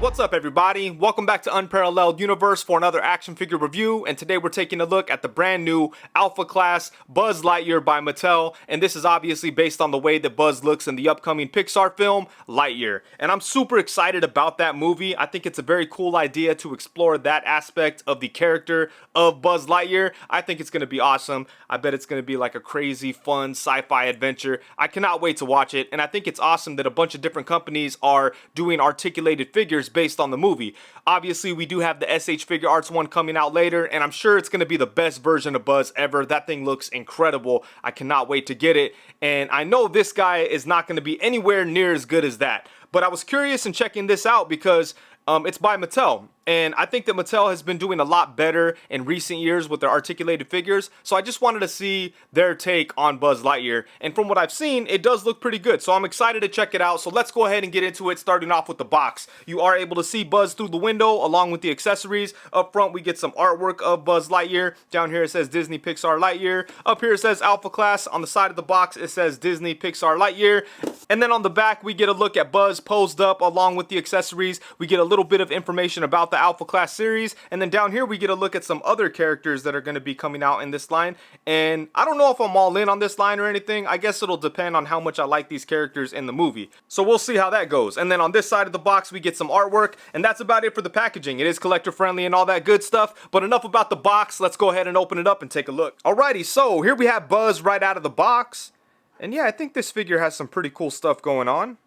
What's up, everybody? Welcome back to Unparalleled Universe for another action figure review, and today we're taking a look at the brand new Alpha Class Buzz Lightyear by Mattel, and this is obviously based on the way that Buzz looks in the upcoming Pixar film, Lightyear. And I'm super excited about that movie. I think it's a very cool idea to explore that aspect of the character of Buzz Lightyear. I think it's going to be awesome. I bet it's going to be like a crazy, fun sci-fi adventure. I cannot wait to watch it, and I think it's awesome that a bunch of different companies are doing articulated figures based on the movie. Obviously, we do have the SH Figure Arts one coming out later, and I'm sure it's going to be the best version of Buzz ever. That thing looks incredible. I cannot wait to get it, and I know this guy is not going to be anywhere near as good as that. But I was curious in checking this out because it's by Mattel, and I think that Mattel has been doing a lot better in recent years with their articulated figures, so I just wanted to see their take on Buzz Lightyear, and from what I've seen, it does look pretty good, so I'm excited to check it out. So let's go ahead and get into it, starting off with the box. You are able to see Buzz through the window along with the accessories. Up front, we get some artwork of Buzz Lightyear. Down here, it says Disney Pixar Lightyear. Up here, it says Alpha Class. On the side of the box, it says Disney Pixar Lightyear. And then on the back, we get a look at Buzz posed up along with the accessories. We get a little bit of information about the Alpha Class series, and then down here we get a look at some other characters that are going to be coming out in this line. And I don't know if I'm all in on this line or anything. I guess it'll depend on how much I like these characters in the movie, so we'll see how that goes. And then on this side of the box we get some artwork, and that's about it for the packaging. It is collector friendly and all that good stuff, but enough about the box. Let's go ahead and open it up and take a look. Alrighty, so here we have Buzz right out of the box, and yeah, I think this figure has some pretty cool stuff going on.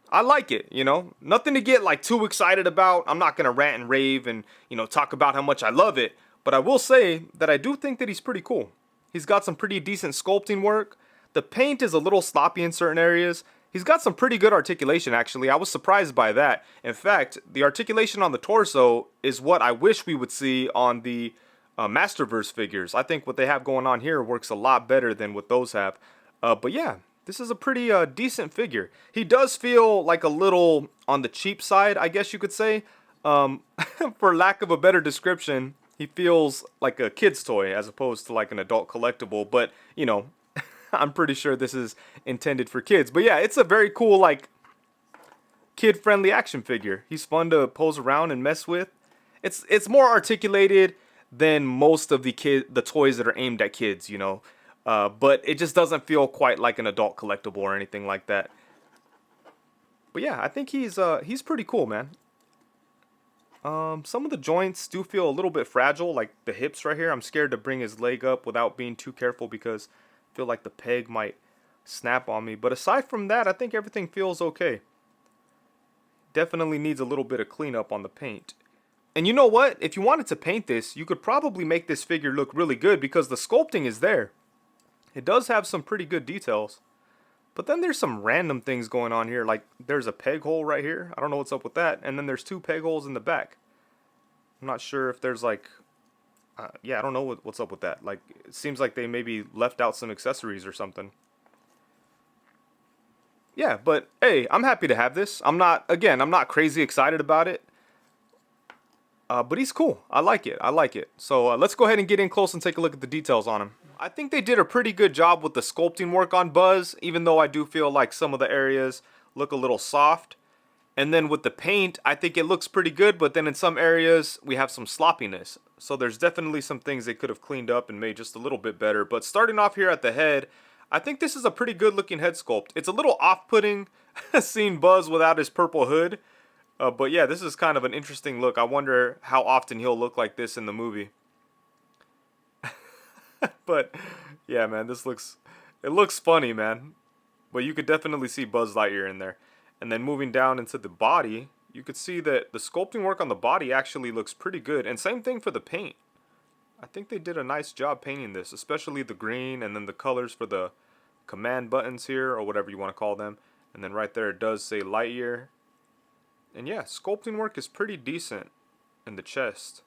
I like it, you know, nothing to get like too excited about. I'm not gonna rant and rave and, you know, talk about how much I love it, but I will say that I do think that he's pretty cool. He's got some pretty decent sculpting work. The paint is a little sloppy in certain areas. He's got some pretty good articulation, actually. I was surprised by that. In fact, the articulation on the torso is what I wish we would see on the Masterverse figures. I think what they have going on here works a lot better than what those have. But yeah, this is a pretty decent figure. He does feel like a little on the cheap side, I guess you could say. For lack of a better description, he feels like a kid's toy as opposed to like an adult collectible. But, you know, I'm pretty sure this is intended for kids. But yeah, it's a very cool, like, kid-friendly action figure. He's fun to pose around and mess with. It's more articulated than most of the toys that are aimed at kids, you know. But it just doesn't feel quite like an adult collectible or anything like that. But yeah, I think he's pretty cool, man. Some of the joints do feel a little bit fragile, like the hips right here. I'm scared to bring his leg up without being too careful because I feel like the peg might snap on me. But aside from that, I think everything feels okay. Definitely needs a little bit of cleanup on the paint. And you know what? If you wanted to paint this, you could probably make this figure look really good because the sculpting is there. It does have some pretty good details, but then there's some random things going on here, like there's a peg hole right here. I don't know what's up with that, and then there's two peg holes in the back. I'm not sure if there's like, yeah, I don't know what's up with that. Like, it seems like they maybe left out some accessories or something. Yeah, but hey, I'm happy to have this. I'm not crazy excited about it. But he's cool. I like it. I like it. So let's go ahead and get in close and take a look at the details on him. I think they did a pretty good job with the sculpting work on Buzz, even though I do feel like some of the areas look a little soft. And then with the paint, I think it looks pretty good, but then in some areas we have some sloppiness. So there's definitely some things they could have cleaned up and made just a little bit better. But starting off here at the head, I think this is a pretty good looking head sculpt. It's a little off-putting seeing Buzz without his purple hood. But yeah, this is kind of an interesting look. I wonder how often he'll look like this in the movie. But yeah, man, it looks funny, man. But you could definitely see Buzz Lightyear in there. And then moving down into the body, you could see that the sculpting work on the body actually looks pretty good. And same thing for the paint. I think they did a nice job painting this, especially the green and then the colors for the command buttons here, or whatever you want to call them. And then right there it does say Lightyear. And yeah, sculpting work is pretty decent in the chest.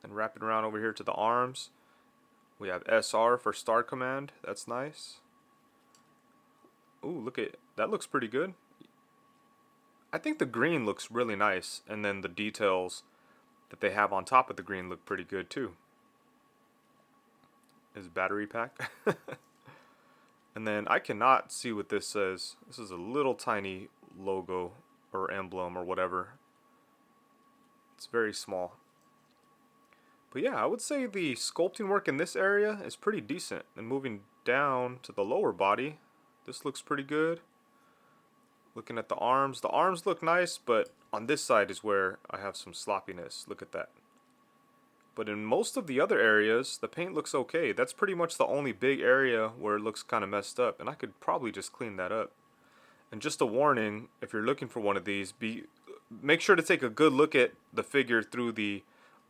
And wrapping around over here to the arms, we have SR for Star Command. That's nice. Ooh, look at that, looks pretty good. I think the green looks really nice, and then the details that they have on top of the green look pretty good too. His battery pack. And then I cannot see what this says. This is a little tiny logo or emblem or whatever. It's very small. But yeah, I would say the sculpting work in this area is pretty decent. And moving down to the lower body, this looks pretty good. Looking at the arms look nice, but on this side is where I have some sloppiness. Look at that. But in most of the other areas, the paint looks okay. That's pretty much the only big area where it looks kind of messed up, and I could probably just clean that up. And just a warning, if you're looking for one of these, make sure to take a good look at the figure through the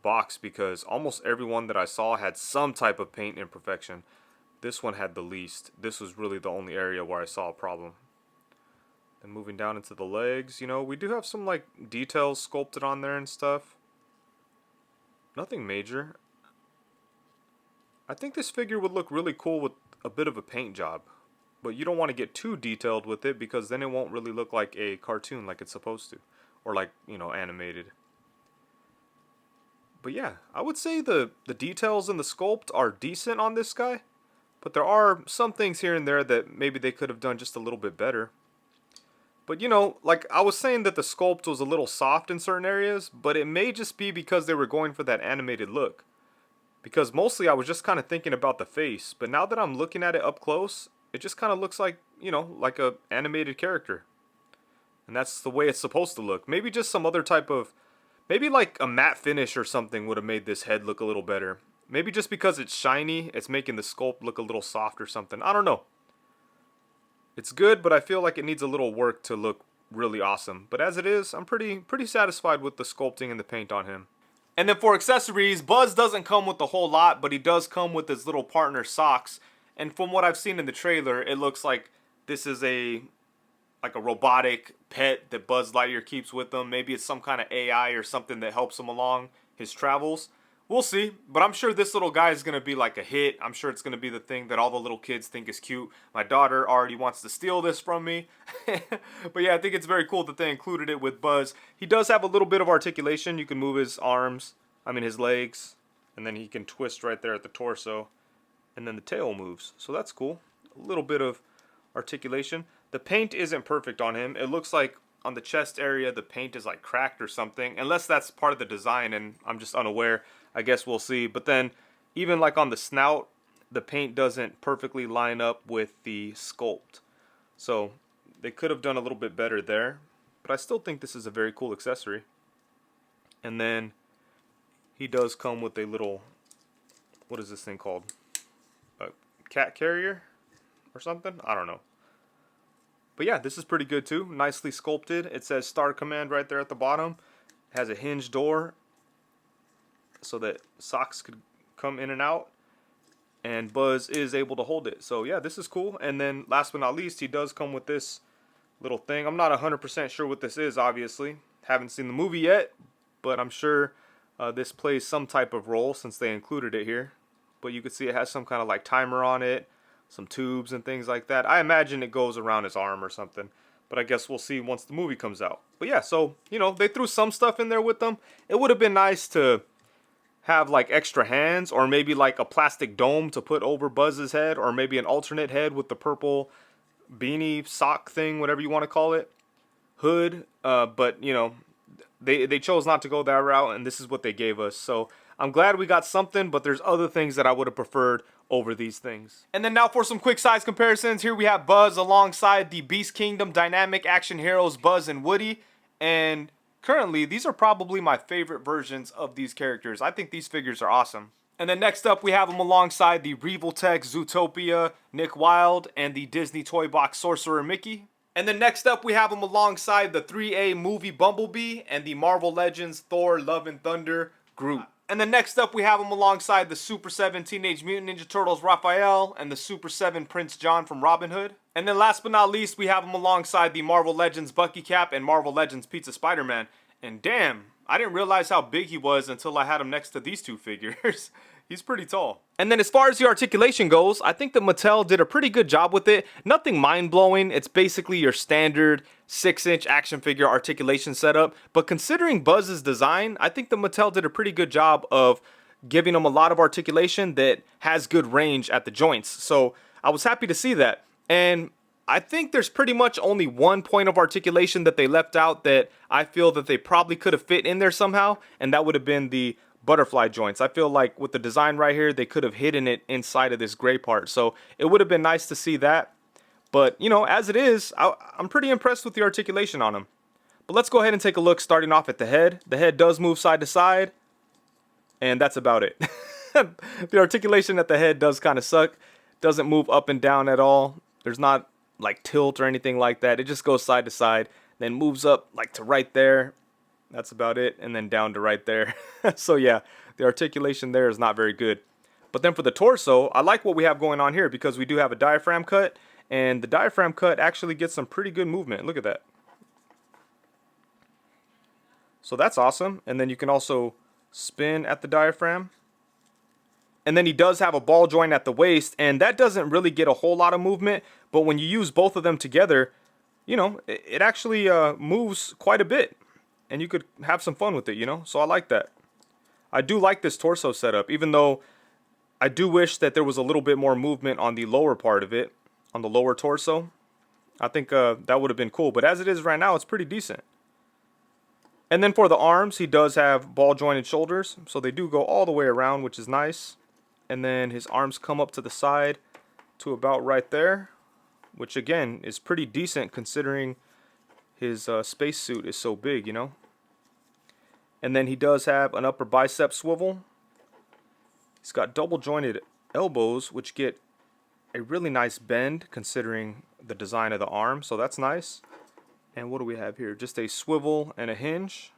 box, because almost everyone that I saw had some type of paint imperfection. This one had the least. This was really the only area where I saw a problem. And moving down into the legs, you know, we do have some like details sculpted on there and stuff. Nothing major. I think this figure would look really cool with a bit of a paint job. But you don't want to get too detailed with it, because then it won't really look like a cartoon like it's supposed to. Or like, you know, animated. But yeah, I would say the details in the sculpt are decent on this guy. But there are some things here and there that maybe they could have done just a little bit better. But you know, like I was saying that the sculpt was a little soft in certain areas, but it may just be because they were going for that animated look. Because mostly I was just kind of thinking about the face, but now that I'm looking at it up close, it just kind of looks like, you know, like a animated character. And that's the way it's supposed to look. Maybe just some other type of, maybe like a matte finish or something would have made this head look a little better. Maybe just because it's shiny, it's making the sculpt look a little soft or something. I don't know. It's good, but I feel like it needs a little work to look really awesome. But as it is, I'm pretty satisfied with the sculpting and the paint on him. And then for accessories, Buzz doesn't come with a whole lot, but he does come with his little partner socks. And from what I've seen in the trailer, it looks like this is a robotic pet that Buzz Lightyear keeps with him. Maybe it's some kind of AI or something that helps him along his travels. We'll see, but I'm sure this little guy is going to be like a hit. I'm sure it's going to be the thing that all the little kids think is cute. My daughter already wants to steal this from me. But yeah, I think it's very cool that they included it with Buzz. He does have a little bit of articulation. You can move his arms, his legs, and then he can twist right there at the torso. And then the tail moves, so that's cool. A little bit of articulation. The paint isn't perfect on him. It looks like on the chest area the paint is like cracked or something, unless that's part of the design and I'm just unaware. I guess we'll see. But then even like on the snout, the paint doesn't perfectly line up with the sculpt, so they could have done a little bit better there. But I still think this is a very cool accessory. And then he does come with a little, what is this thing called, a cat carrier or something, I don't know. But yeah, this is pretty good too. Nicely sculpted. It says Star Command right there at the bottom. It has a hinge door so that socks could come in and out. And Buzz is able to hold it. So yeah, this is cool. And then last but not least, he does come with this little thing. I'm not 100% sure what this is, obviously. Haven't seen the movie yet, but I'm sure this plays some type of role since they included it here. But you can see it has some kind of like timer on it. Some tubes and things like that. I imagine it goes around his arm or something, but I guess we'll see once the movie comes out. But yeah, so, you know, they threw some stuff in there with them. It would have been nice to have like extra hands, or maybe like a plastic dome to put over Buzz's head, or maybe an alternate head with the purple beanie sock thing, whatever you want to call it, hood. But, you know, they chose not to go that route, and this is what they gave us. So I'm glad we got something, but there's other things that I would have preferred over these things. And then now for some quick size comparisons. Here we have Buzz alongside the Beast Kingdom dynamic action heroes Buzz and Woody. And currently, these are probably my favorite versions of these characters. I think these figures are awesome. And then next up, we have them alongside the Revoltech Zootopia Nick Wilde and the Disney Toy Box Sorcerer Mickey. And then next up, we have them alongside the 3A movie Bumblebee and the Marvel Legends Thor Love and Thunder Groot. And then next up, we have him alongside the Super 7 Teenage Mutant Ninja Turtles Raphael and the Super 7 Prince John from Robin Hood. And then last but not least, we have him alongside the Marvel Legends Bucky Cap and Marvel Legends Pizza Spider-Man. And damn, I didn't realize how big he was until I had him next to these two figures. He's pretty tall. And then as far as the articulation goes, I think that Mattel did a pretty good job with it. Nothing mind-blowing. It's basically your standard 6-inch action figure articulation setup. But considering Buzz's design, I think that Mattel did a pretty good job of giving him a lot of articulation that has good range at the joints. So I was happy to see that. And I think there's pretty much only one point of articulation that they left out that I feel that they probably could have fit in there somehow, and that would have been the butterfly joints. I feel like with the design right here, they could have hidden it inside of this gray part. So it would have been nice to see that. But, you know, as it is, I'm pretty impressed with the articulation on them. But let's go ahead and take a look starting off at the head. The head does move side to side, and that's about it. The articulation at the head does kind of suck. Doesn't move up and down at all. There's not like tilt or anything like that. It just goes side to side, then moves up like to right there. That's about it, and then down to right there. So yeah, the articulation there is not very good. But then for the torso, I like what we have going on here because we do have a diaphragm cut, and the diaphragm cut actually gets some pretty good movement. Look at that. So that's awesome. And then you can also spin at the diaphragm. And then he does have a ball joint at the waist, and that doesn't really get a whole lot of movement, but when you use both of them together, you know, it actually moves quite a bit, and you could have some fun with it, you know, so I like that. I do like this torso setup, even though I do wish that there was a little bit more movement on the lower part of it, on the lower torso. I think that would have been cool, but as it is right now, it's pretty decent. And then for the arms, he does have ball jointed shoulders, so they do go all the way around, which is nice. And then his arms come up to the side to about right there, which again is pretty decent considering his spacesuit is so big, you know. And then he does have an upper bicep swivel. He's got double jointed elbows, which get a really nice bend considering the design of the arm, so that's nice. And what do we have here? Just a swivel and a hinge,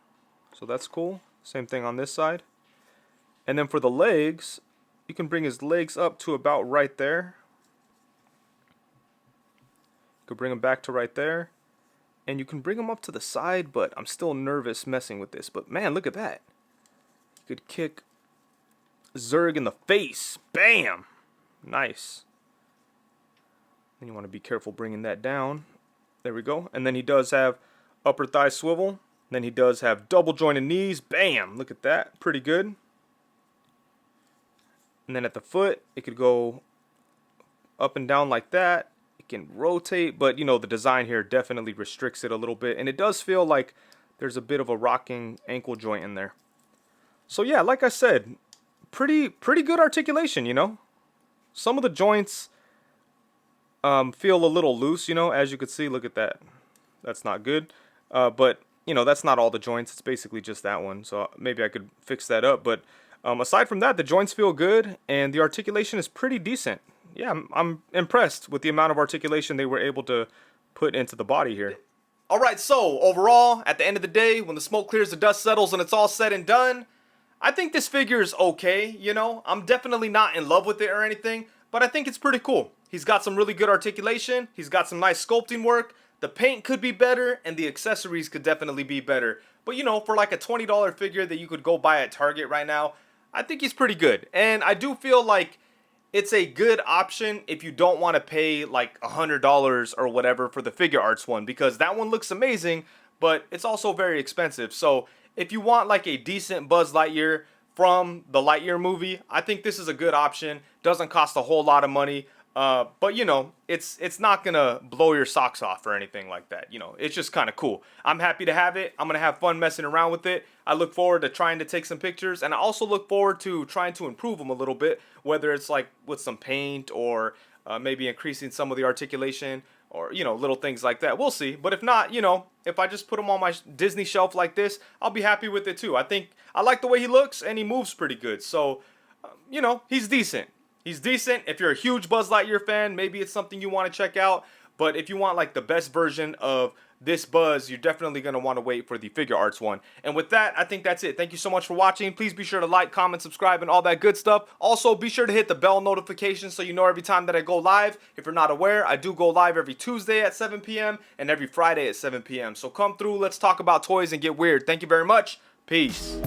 so that's cool. Same thing on this side. And then for the legs, you can bring his legs up to about right there. You could bring them back to right there. And you can bring them up to the side, but I'm still nervous messing with this. But man, look at that. You could kick Zurg in the face. Bam! Nice. Then you want to be careful bringing that down. There we go. And then he does have upper thigh swivel. Then he does have double jointed knees. Bam! Look at that. Pretty good. And then at the foot, it could go up and down like that. It can rotate, but you know, the design here definitely restricts it a little bit. And it does feel like there's a bit of a rocking ankle joint in there. So yeah, like I said, pretty good articulation, you know. Some of the joints feel a little loose, you know, as you can see. Look at that. That's not good. But, you know, that's not all the joints. It's basically just that one. So maybe I could fix that up. But aside from that, the joints feel good, and the articulation is pretty decent. Yeah, I'm impressed with the amount of articulation they were able to put into the body here. Alright, so overall, at the end of the day, when the smoke clears, the dust settles, and it's all said and done, I think this figure is okay, you know. I'm definitely not in love with it or anything, but I think it's pretty cool. He's got some really good articulation, he's got some nice sculpting work, the paint could be better, and the accessories could definitely be better. But you know, for like a $20 figure that you could go buy at Target right now, I think he's pretty good. And I do feel like it's a good option if you don't want to pay like $100 or whatever for the figure arts one, because that one looks amazing, but it's also very expensive. So if you want like a decent Buzz Lightyear from the Lightyear movie, I think this is a good option. Doesn't cost a whole lot of money. But you know, it's not gonna blow your socks off or anything like that. You know, it's just kind of cool. I'm happy to have it. I'm gonna have fun messing around with it. I look forward to trying to take some pictures, and I also look forward to trying to improve them a little bit, whether it's like with some paint or maybe increasing some of the articulation, or you know, little things like that. We'll see. But if not, you know, if I just put him on my Disney shelf like this, I'll be happy with it too. I think I like the way he looks, and he moves pretty good. So you know, he's decent. He's decent. If you're a huge Buzz Lightyear fan, maybe it's something you want to check out. But if you want like the best version of this Buzz, you're definitely going to want to wait for the figure arts one. And with that, I think that's it. Thank you so much for watching. Please be sure to like, comment, subscribe, and all that good stuff. Also, be sure to hit the bell notification so you know every time that I go live. If you're not aware, I do go live every Tuesday at 7 p.m. and every Friday at 7 p.m. So come through, let's talk about toys and get weird. Thank you very much. Peace.